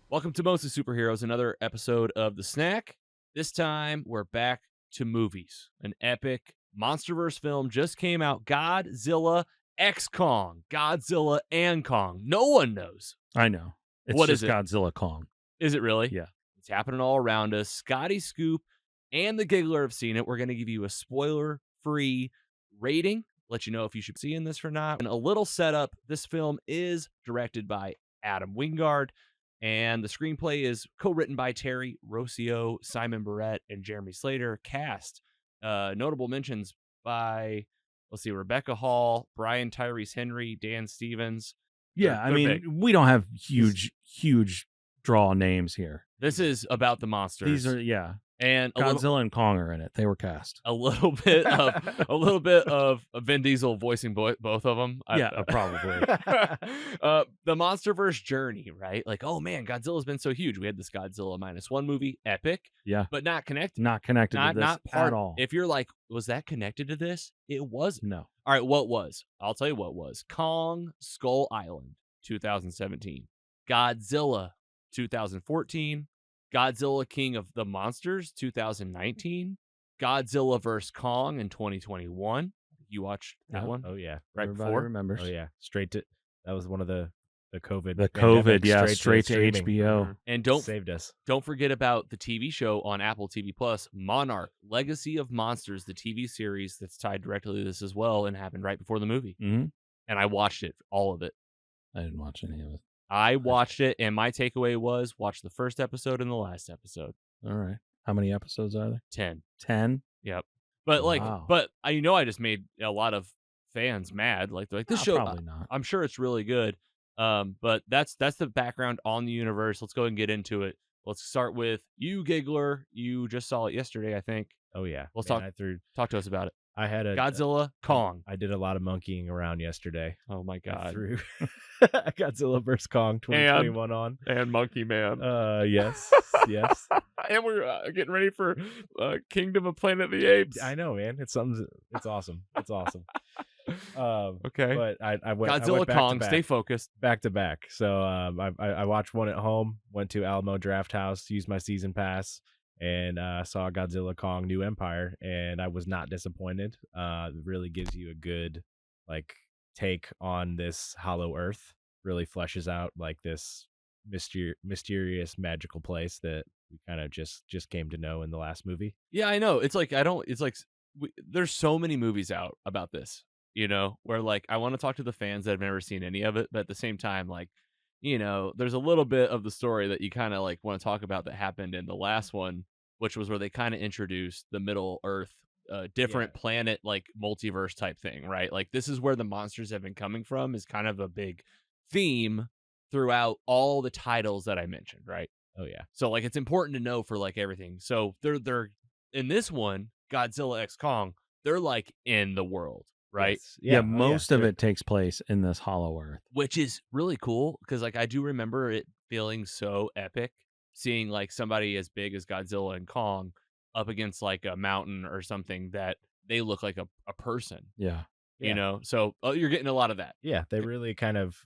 Welcome to Mostly Superheroes, another episode of The Snack. This time, we're back to movies. An epic Monsterverse film just came out, Godzilla x Kong. Godzilla and Kong. No one knows. I know. It's What just is it? Godzilla Kong. Is it really? Yeah. It's happening all around us. Scotty, Scoop, and the Giggler have seen it. We're going to give you a spoiler-free rating, let you know if you should see in this or not. And a little setup, this film is directed by Adam Wingard, and the screenplay is co-written by Tyree, Rossio, Simon Barrett, and Jeremy Slater. Cast notable mentions by, Rebecca Hall, Brian Tyrese Henry, Dan Stevens. Yeah, They're big. we don't have huge draw names here. This is about the monsters. These are, yeah. And Godzilla and Kong are in it. They were cast. a little bit of Vin Diesel voicing both of them. Probably. The Monsterverse journey, right? Like, oh man, Godzilla's been so huge. We had this Godzilla -1 movie, epic, Yeah. but not connected. Not connected to this Not part at all. If you're like, was that connected to this? It wasn't. No. All right, what was? I'll tell you what was. Kong Skull Island, 2017. Godzilla, 2014. Godzilla King of the Monsters, 2019. Godzilla vs. Kong in 2021. You watched that one? Oh yeah, Right Everybody before? remembers. oh yeah. That was one of the COVID. The pandemic, COVID, yeah, straight straight to streaming. HBO. And Saved us. don't forget about the TV show on Apple TV Plus, Monarch: Legacy of Monsters, the TV series that's tied directly to this as well and happened right before the movie. Mm-hmm. And I watched it, all of it. I didn't watch any of it. I watched it, and my takeaway was watch the first episode and the last episode. All right. How many episodes are there? 10. 10? Yep. But Wow. I just made a lot of fans mad. Like they're like, this show, Probably not. I'm sure it's really good. But that's the background on the universe. Let's go ahead and get into it. Let's start with you, Giggler. You just saw it yesterday, I think. Oh yeah. Let's Man, talk to us about it. I had a Godzilla, Kong. I did a lot of monkeying around yesterday. Oh my I god. threw Godzilla vs Kong 2021 on. And Monkey Man. Yes, yes. And we're getting ready for Kingdom of Planet of the Apes. I know, man. It's something. It's awesome. It's awesome. Okay. But I went Godzilla, back Kong. to back, Stay focused. back to back. So I watched one at home. Went to Alamo Draft House. Used my season pass. And saw Godzilla Kong New Empire, and I was not disappointed. It really gives you a good take on this Hollow Earth. Really fleshes out like this mysterious magical place that we kind of just came to know in the last movie. Yeah, I know. It's like there's so many movies out about this, where like I want to talk to the fans that have never seen any of it, but at the same time, like, there's a little bit of the story that you kind of like want to talk about that happened in the last one, which was where they kind of introduced the Middle Earth, different planet, like multiverse type thing, right? Like this is where the monsters have been coming from is kind of a big theme throughout all the titles that I mentioned, right? Oh yeah. So like it's important to know for like everything. So they're in this one, Godzilla x Kong, they're like in the world, right? Yes. Yeah, Oh, most of They're- it takes place in this Hollow Earth. Which is really cool because like I do remember it feeling so epic seeing like somebody as big as Godzilla and Kong up against like a mountain or something that they look like a person, Yeah. So you're getting a lot of that. Yeah, they really kind of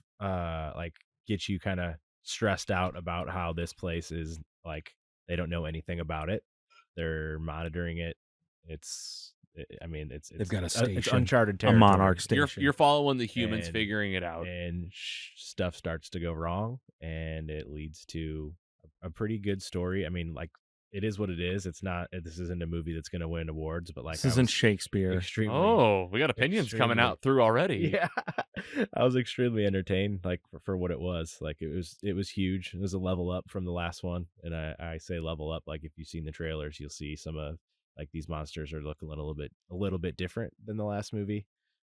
get you kind of stressed out about how this place is like they don't know anything about it. They're monitoring it. It's They've got a it's station, uncharted a territory. monarch station. You're following the humans And- figuring it out. and stuff starts to go wrong, and it leads to a pretty good story. I mean, like it is what it is. It's not. This isn't a movie that's going to win awards, but like This isn't Shakespeare. extremely. Oh, we got opinions coming out through already. Yeah, I was extremely entertained, like for what it was. Like it was huge. It was a level up from the last one, and I say level up. Like if you've seen the trailers, you'll see some of like these monsters are looking a little bit different than the last movie,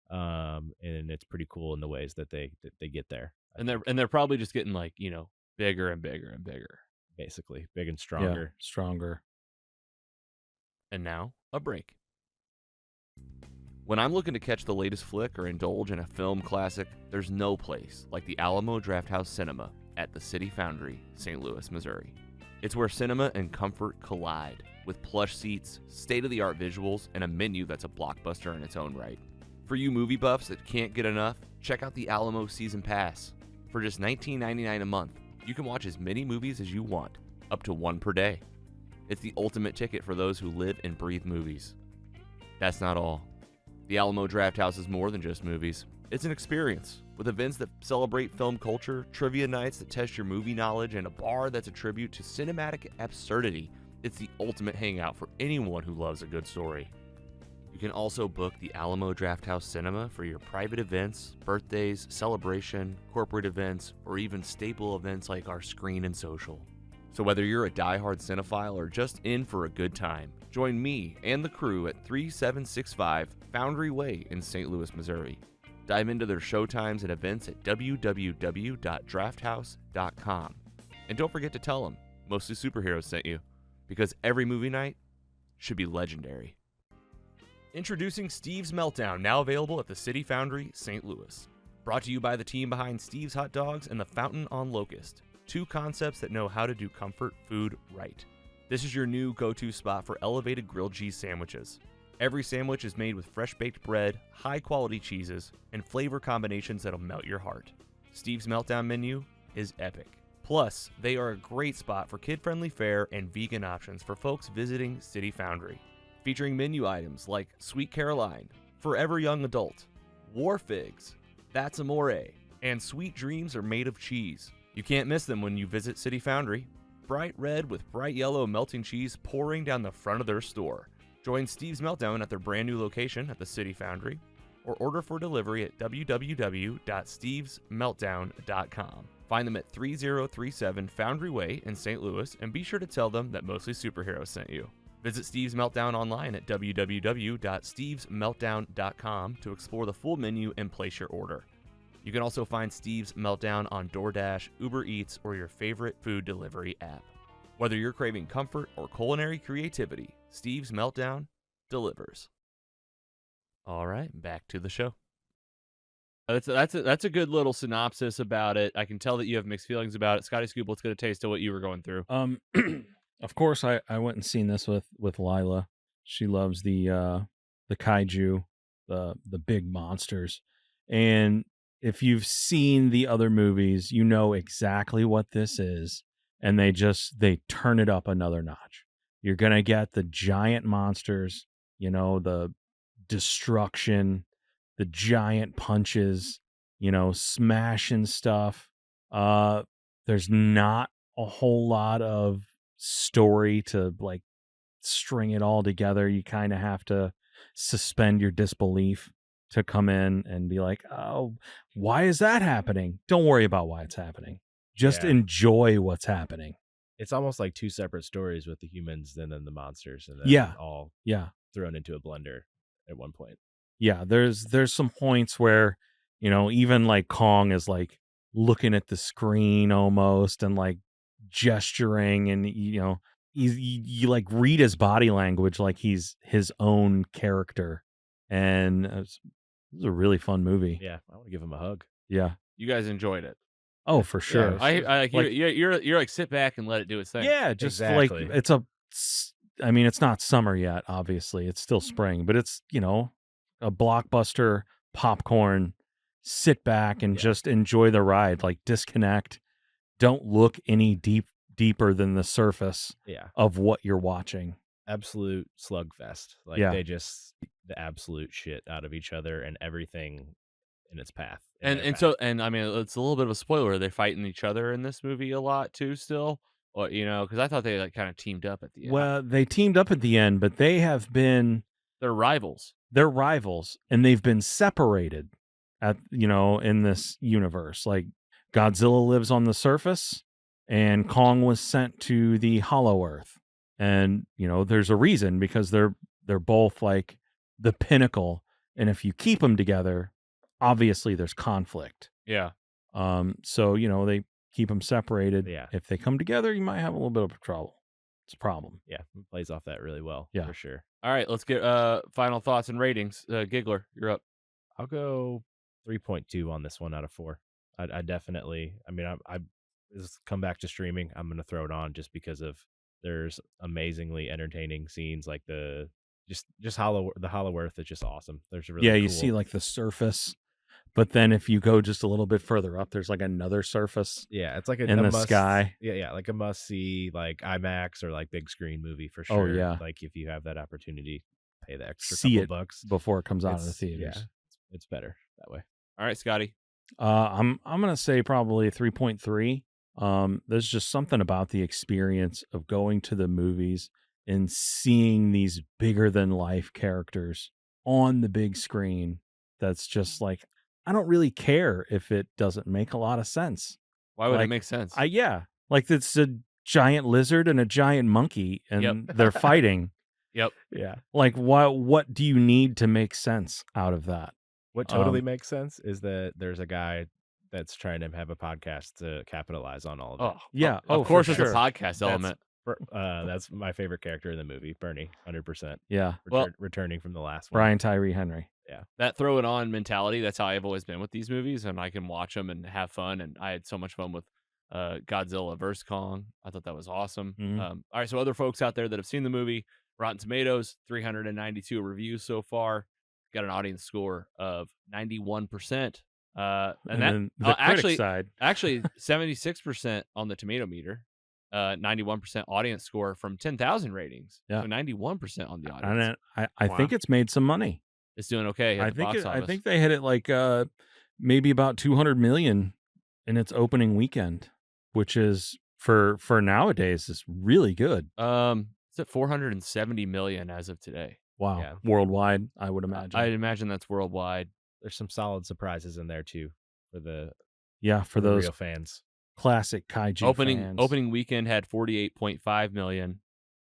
and it's pretty cool in the ways that they get there. I And think, they're probably just getting like, bigger and bigger and bigger. basically big and Yeah, stronger. stronger. And now, a break. When I'm looking to catch the latest flick or indulge in a film classic, there's no place like the Alamo Drafthouse Cinema at the City Foundry, St. Louis, Missouri. It's where cinema and comfort collide, with plush seats, state-of-the-art visuals, and a menu that's a blockbuster in its own right. For you movie buffs that can't get enough, check out the Alamo Season Pass. For just $19.99 a month, You can watch as many movies as you want, up to one per day. It's the ultimate ticket for those who live and breathe movies. That's not all. The Alamo Drafthouse is more than just movies. It's an experience, with events that celebrate film culture, trivia nights that test your movie knowledge, and a bar that's a tribute to cinematic absurdity. It's the ultimate hangout for anyone who loves a good story. You can also book the Alamo Drafthouse Cinema for your private events, birthdays, celebration, corporate events, or even staple events like our Screen and Social. So whether you're a diehard cinephile or just in for a good time, join me and the crew at 3765 Foundry Way in St. Louis, Missouri. Dive into their showtimes and events at www.drafthouse.com. And don't forget to tell them Mostly Superheroes sent you, because every movie night should be legendary. Introducing Steve's Meltdown, now available at the City Foundry, St. Louis. Brought to you by the team behind Steve's Hot Dogs and the Fountain on Locust. Two concepts that know how to do comfort food right. This is your new go-to spot for elevated grilled cheese sandwiches. Every sandwich is made with fresh-baked bread, high-quality cheeses, and flavor combinations that'll melt your heart. Steve's Meltdown menu is epic. Plus, they are a great spot for kid-friendly fare and vegan options for folks visiting City Foundry. Featuring menu items like Sweet Caroline, Forever Young Adult, War Figs, That's Amore, and Sweet Dreams Are Made of Cheese. You can't miss them when you visit City Foundry. Bright red with bright yellow melting cheese pouring down the front of their store. Join Steve's Meltdown at their brand new location at the City Foundry, or order for delivery at www.stevesmeltdown.com. Find them at 3037 Foundry Way in St. Louis, and be sure to tell them that Mostly Superheroes sent you. Visit Steve's Meltdown online at www.stevesmeltdown.com to explore the full menu and place your order. You can also find Steve's Meltdown on DoorDash, Uber Eats, or your favorite food delivery app. Whether you're craving comfort or culinary creativity, Steve's Meltdown delivers. All right, back to the show. That's a good little synopsis about it. I can tell that you have mixed feelings about it. Scotty Scoop, let's get a taste of what you were going through. Of course, I went and seen this with Lila. She loves the kaiju, the big monsters, and if you've seen the other movies, you know exactly what this is, and they turn it up another notch. You're gonna get the giant monsters, the destruction, the giant punches, smashing stuff. There's not a whole lot of story to like string it all together. You kind of have to suspend your disbelief to come in and be like, oh, why is that happening? Don't worry about why it's happening. Just enjoy what's happening. It's almost like two separate stories with the humans and then the monsters, and then all thrown into a blender at one point. Yeah, there's some points where, even like Kong is like looking at the screen almost and like gesturing, and you like read his body language like he's his own character, and it was a really fun movie. Yeah, I want to give him a hug. Yeah, you guys enjoyed it. Oh, for sure. Yeah, you're like sit back and let it do its thing. Yeah, just exactly. Like it's not summer yet. Obviously, it's still spring, but it's a blockbuster popcorn. Sit back and just enjoy the ride. Like disconnect. Don't look any deeper than the surface of what you're watching. Absolute slugfest. Like they just the absolute shit out of each other and everything in its path. And I mean, it's a little bit of a spoiler. They're fighting each other in this movie a lot too still. Or, because I thought they like kind of teamed up at the end. Well, they teamed up at the end, but they're rivals. They're rivals, and they've been separated in this universe. Like Godzilla lives on the surface, and Kong was sent to the Hollow Earth. And, there's a reason, because they're both like the pinnacle. And if you keep them together, obviously there's conflict. Yeah. So, they keep them separated. Yeah. If they come together, you might have a little bit of trouble. It's a problem. Yeah. It plays off that really well. Yeah. For sure. All right. Let's get final thoughts and ratings. Giggler, you're up. I'll go 3.2 on this one out of 4. I definitely, I come back to streaming. I'm going to throw it on just because there's amazingly entertaining scenes like the Hollow Earth is just awesome. There's a really you cool... see like the surface But then if you go just a little bit further up, there's like another surface Yeah, it's like in the sky. Yeah, like a must see, like IMAX or like big screen movie for Oh, sure. yeah. Like if you have that opportunity, pay the extra See couple it bucks before it comes out of the It's theaters. it's better that way. All right, Scotty. I'm gonna say probably a 3.3. There's just something about the experience of going to the movies and seeing these bigger than life characters on the big screen. That's just like, I don't really care if it doesn't make a lot of sense. Why would it Like, make sense? like it's a giant lizard and a giant monkey, and they're fighting. Yep. Yeah. Like, what do you need to make sense out of that? What totally makes sense is that there's a guy that's trying to have a podcast to capitalize on all of it. Oh, Yeah. Of for course, there's sure. a podcast element. That's my favorite character in the movie, Bernie, 100%. Yeah. Returning from the last one. Brian Tyree Henry. That throw it on mentality, that's how I've always been with these movies, and I can watch them and have fun. And I had so much fun with Godzilla vs. Kong. I thought that was awesome. Mhm. All right, so other folks out there that have seen the movie, Rotten Tomatoes, 392 reviews so far, got an audience score of 91%. And that then the critic side. actually 76% on the tomato meter, 91% audience score from 10,000 ratings. Yeah. So 91% on the audience. And I think it's made some money. It's doing okay at the box office. I think they hit it like maybe about 200 million in its opening weekend, which is for nowadays is really good. It's at 470 million as of today. Wow. Yeah. Worldwide, I would imagine. I'd imagine that's worldwide. There's some solid surprises in there too for the for those real fans. classic kaiju fans. Opening weekend had 48.5 million.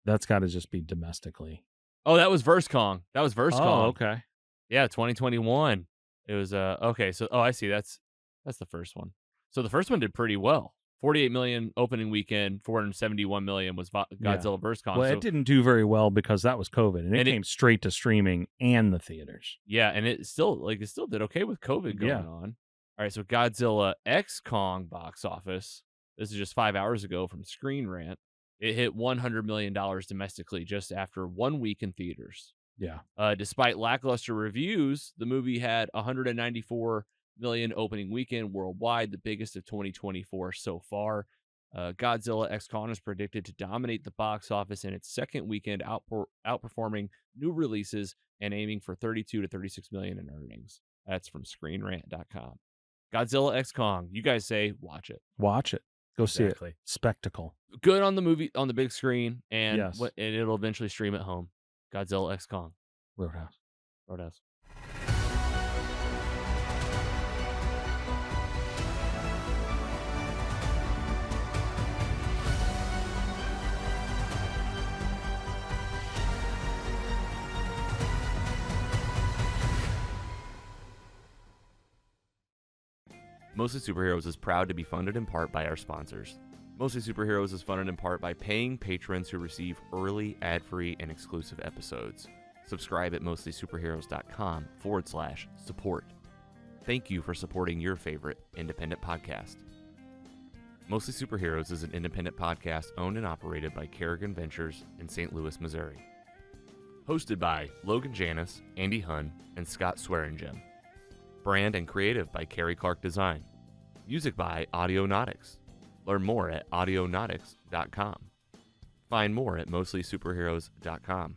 That's got to just be domestically. Oh, that was Verse Kong. Kong. Oh, okay. Yeah, 2021. It was okay. So I see. That's the first one. So the first one did pretty well. 48 million opening weekend. 471 million was Godzilla vs. Kong. Well, it didn't do very well because that was COVID, and it came straight to streaming and the theaters. Yeah, and it still did okay with COVID going on. All right, so Godzilla X Kong box office. This is just 5 hours ago from Screen Rant. It hit $100 million domestically just after 1 week in theaters. Yeah. Despite lackluster reviews, the movie had 194 million opening weekend worldwide, the biggest of 2024 so far. Godzilla X Kong is predicted to dominate the box office in its second weekend, outperforming new releases and aiming for 32 to 36 million in earnings. That's from ScreenRant.com. Godzilla X Kong. You guys say watch it. Watch it. Go see Exactly. it. Spectacle. Good on the movie on the big screen, and Yes. and it'll eventually stream at home. Godzilla X Kong. Roadhouse. Mostly Superheroes is proud to be funded in part by our sponsors. Mostly Superheroes is funded in part by paying patrons who receive early, ad-free, and exclusive episodes. Subscribe at mostlysuperheroes.com/support. Thank you for supporting your favorite independent podcast. Mostly Superheroes is an independent podcast owned and operated by Kerrigan Ventures in St. Louis, Missouri. Hosted by Logan Janis, Andy Hunn, and Scott Swearingen. Brand and creative by Carrie Clark Design. Music by Audionautics. Learn more at audionautics.com. Find more at mostlysuperheroes.com.